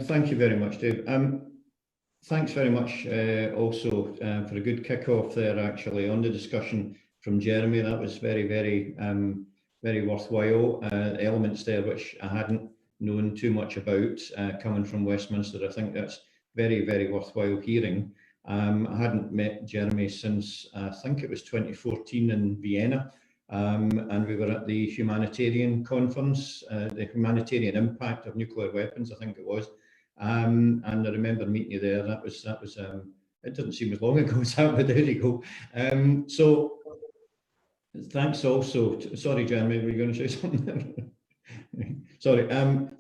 Thank you very much, Dave. Thanks very much also for a good kick-off there, actually, on the discussion from Jeremy. That was very worthwhile. Elements there which I hadn't known too much about coming from Westminster. I think that's very worthwhile hearing. I hadn't met Jeremy since I think it was 2014 in Vienna, and we were at the humanitarian conference, the humanitarian impact of nuclear weapons, I think it was. And I remember meeting you there. That was it doesn't seem as long ago as that, but there you go. So thanks also sorry, Jeremy, were you going to say something? Sorry.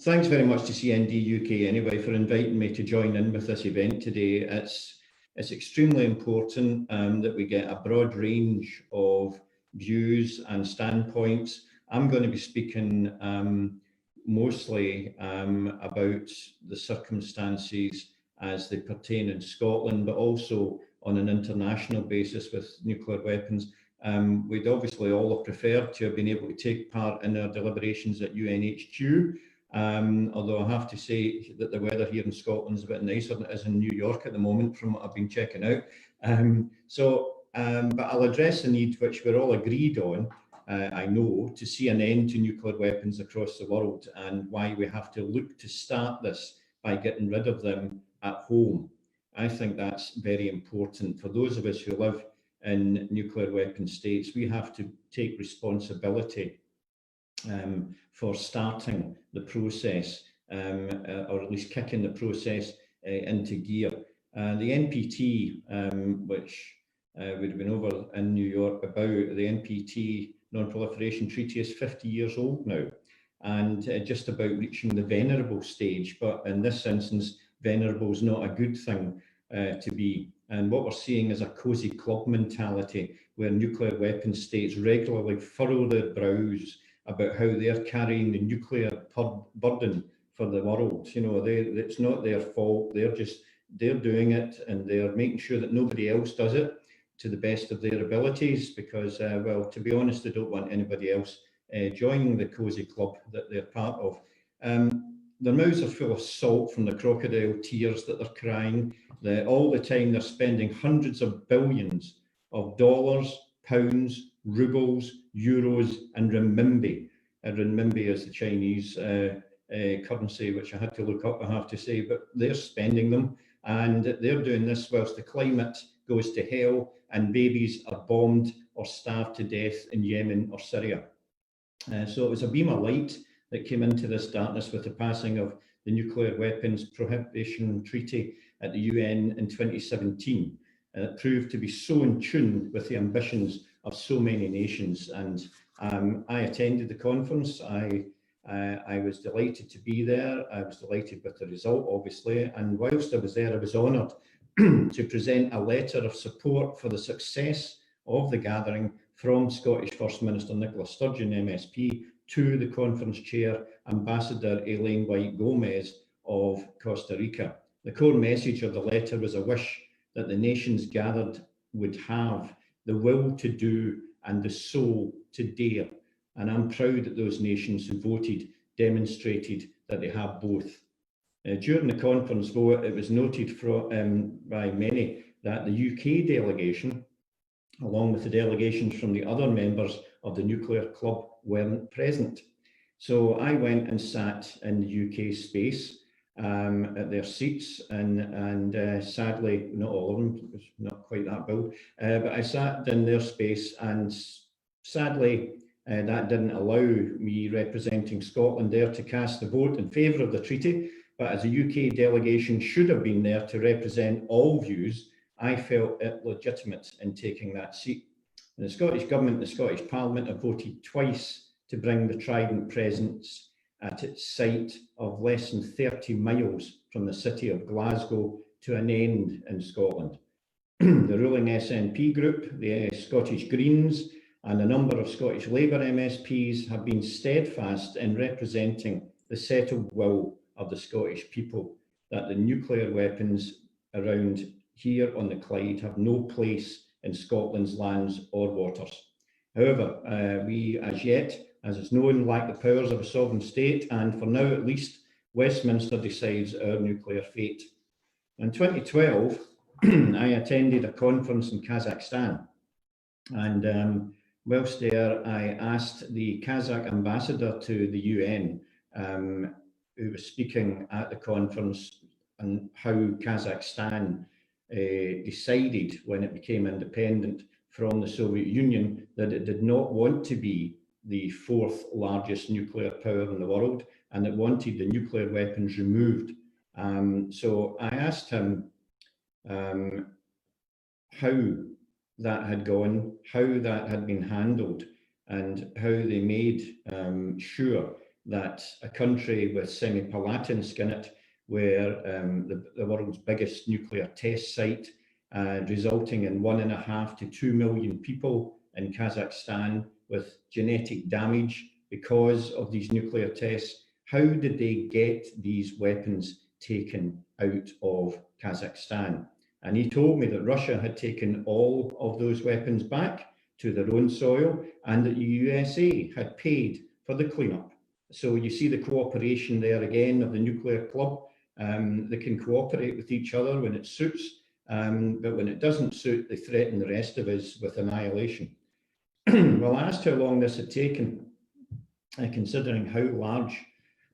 Thanks very much to CND UK anyway for inviting me to join in with this event today. It's extremely important that we get a broad range of views and standpoints. I'm going to be speaking mostly about the circumstances as they pertain in Scotland, but also on an international basis with nuclear weapons. We'd obviously all have preferred to have been able to take part in our deliberations at UNHQ, although I have to say that the weather here in Scotland is a bit nicer than it is in New York at the moment from what I've been checking out. But I'll address the need which we're all agreed on, I know, to see an end to nuclear weapons across the world, and why we have to look to start this by getting rid of them at home. I think that's very important. For those of us who live in nuclear weapon states, we have to take responsibility for starting the process, or at least kicking the process into gear. The NPT, which we've been over in New York about, the NPT Non-Proliferation Treaty is 50 years old now, and just about reaching the venerable stage. But in this instance, venerable is not a good thing to be. And what we're seeing is a cozy club mentality, where nuclear weapon states regularly furrow their brows about how they're carrying the nuclear burden for the world. You know, it's not their fault. They're doing it, and they're making sure that nobody else does it to the best of their abilities, because, well, to be honest, they don't want anybody else joining the cozy club that they're part of. Their mouths are full of salt from the crocodile tears that they're crying. All the time they're spending hundreds of billions of dollars, pounds, rubles, euros, and renminbi. Renminbi is the Chinese currency, which I had to look up, I have to say, but they're spending them, and they're doing this whilst the climate goes to hell and babies are bombed or starved to death in Yemen or Syria. So it was a beam of light that came into this darkness with the passing of the Nuclear Weapons Prohibition Treaty at the UN in 2017. And it proved to be so in tune with the ambitions of so many nations. And I attended the conference. I was delighted to be there. I was delighted with the result, obviously. And whilst I was there, I was honoured to present a letter of support for the success of the gathering from Scottish First Minister Nicola Sturgeon, MSP, to the conference chair, Ambassador Elaine White-Gomez of Costa Rica. The core message of the letter was a wish that the nations gathered would have the will to do and the soul to dare. And I'm proud that those nations who voted demonstrated that they have both. During the conference, though, it was noted by many that the UK delegation, along with the delegations from the other members of the nuclear club, weren't present. So I went and sat in the UK space at their seats, and sadly, not all of them, it was not quite that build, but I sat in their space, and sadly, that didn't allow me, representing Scotland there, to cast the vote in favour of the treaty. But as a UK delegation should have been there to represent all views, I felt it legitimate in taking that seat. And the Scottish Government and the Scottish Parliament have voted twice to bring the Trident presence at its site of less than 30 miles from the city of Glasgow to an end in Scotland. The ruling SNP group, the Scottish Greens, and a number of Scottish Labour MSPs have been steadfast in representing the settled will of the Scottish people that the nuclear weapons around here on the Clyde have no place in Scotland's lands or waters. However, we as yet, as is known, lack the powers of a sovereign state, and for now at least, Westminster decides our nuclear fate. In 2012, I attended a conference in Kazakhstan, and whilst there, I asked the Kazakh ambassador to the UN, who was speaking at the conference, on how Kazakhstan decided when it became independent from the Soviet Union that it did not want to be the fourth largest nuclear power in the world, and it wanted the nuclear weapons removed. So I asked him how that had gone, how that had been handled, and how they made sure that a country with Semipalatinsk in it, where the world's biggest nuclear test site, resulting in 1.5 to 2 million people in Kazakhstan with genetic damage because of these nuclear tests, how did they get these weapons taken out of Kazakhstan? And he told me that Russia had taken all of those weapons back to their own soil, and that the USA had paid for the cleanup. So you see the cooperation there again of the nuclear club. They can cooperate with each other when it suits, but when it doesn't suit, they threaten the rest of us with annihilation. Well, I asked how long this had taken, considering how large,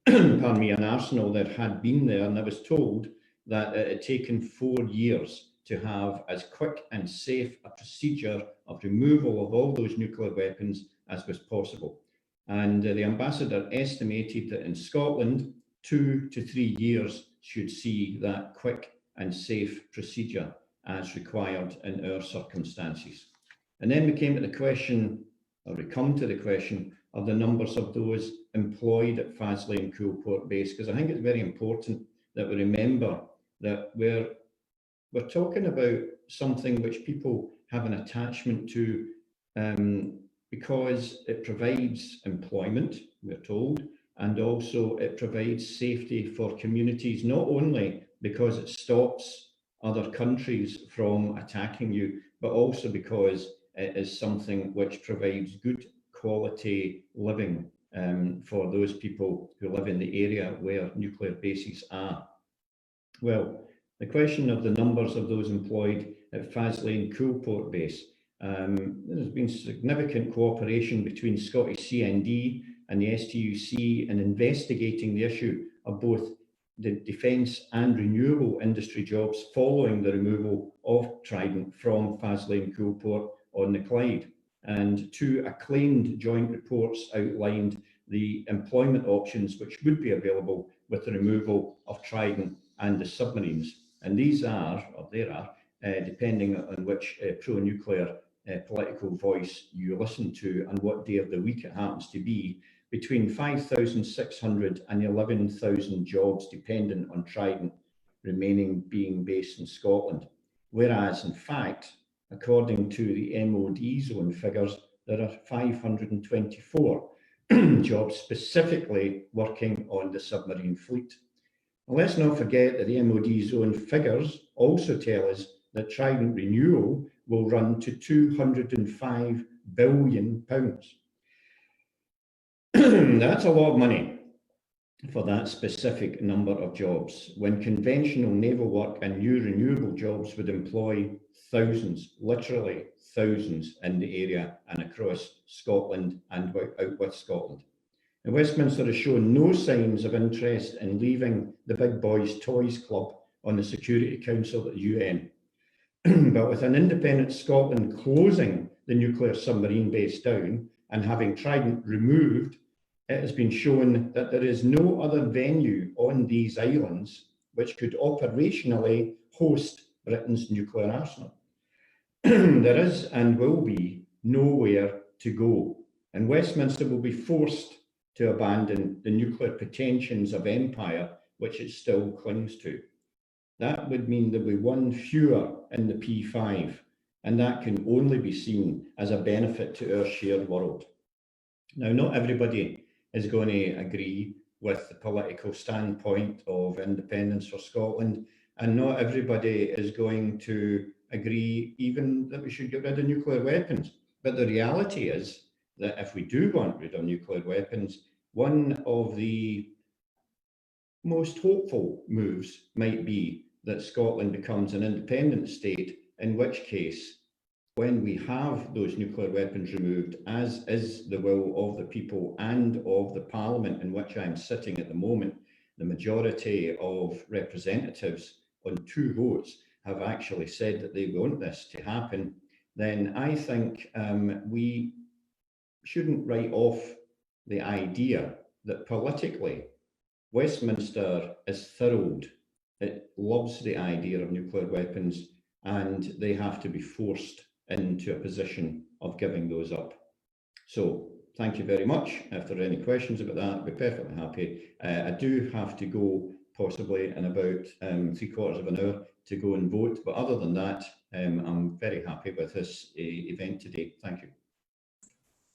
pardon me, an arsenal there had been there, and I was told that it had taken 4 years to have as quick and safe a procedure of removal of all those nuclear weapons as was possible. And the ambassador estimated that in Scotland, 2 to 3 years should see that quick and safe procedure as required in our circumstances. And then we came to the question, or we come to the question of the numbers of those employed at Faslane and Coolport Base, because I think it's very important that we remember that we're talking about something which people have an attachment to because it provides employment, we're told, and also it provides safety for communities, not only because it stops other countries from attacking you, but also because it is something which provides good quality living for those people who live in the area where nuclear bases are. Well, the question of the numbers of those employed at Faslane Coolport Base, there's been significant cooperation between Scottish CND and the STUC in investigating the issue of both the defence and renewable industry jobs following the removal of Trident from Faslane Coolport on the Clyde. And 2 acclaimed joint reports outlined the employment options which would be available with the removal of Trident and the submarines. And these are, or there are, depending on which pro-nuclear political voice you listen to and what day of the week it happens to be, between 5,600 and 11,000 jobs dependent on Trident remaining being based in Scotland. Whereas, in fact, according to the MOD's own figures, there are 524 jobs specifically working on the submarine fleet. And let's not forget that the MOD's own figures also tell us that Trident renewal will run to £205 billion. That's a lot of money for that specific number of jobs, when conventional naval work and new renewable jobs would employ thousands, literally thousands, in the area and across Scotland and out with Scotland. And Westminster has shown no signs of interest in leaving the big boys' toys club on the Security Council at the UN. But with an independent Scotland closing the nuclear submarine base down and having Trident removed, it has been shown that there is no other venue on these islands which could operationally host Britain's nuclear arsenal. There is and will be nowhere to go, and Westminster will be forced to abandon the nuclear pretensions of empire which it still clings to. That would mean there will be one fewer in the P5, and that can only be seen as a benefit to our shared world. Now, not everybody is going to agree with the political standpoint of independence for Scotland, and not everybody is going to agree even that we should get rid of nuclear weapons. But the reality is that if we do want rid of nuclear weapons, one of the most hopeful moves might be that Scotland becomes an independent state, in which case, when we have those nuclear weapons removed, as is the will of the people and of the Parliament in which I'm sitting at the moment, the majority of representatives on 2 votes have actually said that they want this to happen, then I think we shouldn't write off the idea that politically Westminster is thrilled. It loves the idea of nuclear weapons, and they have to be forced into a position of giving those up. So thank you very much. If there are any questions about that, I'd be perfectly happy. I do have to go possibly in about 3/4 of an hour to go and vote. But other than that, I'm very happy with this event today. Thank you.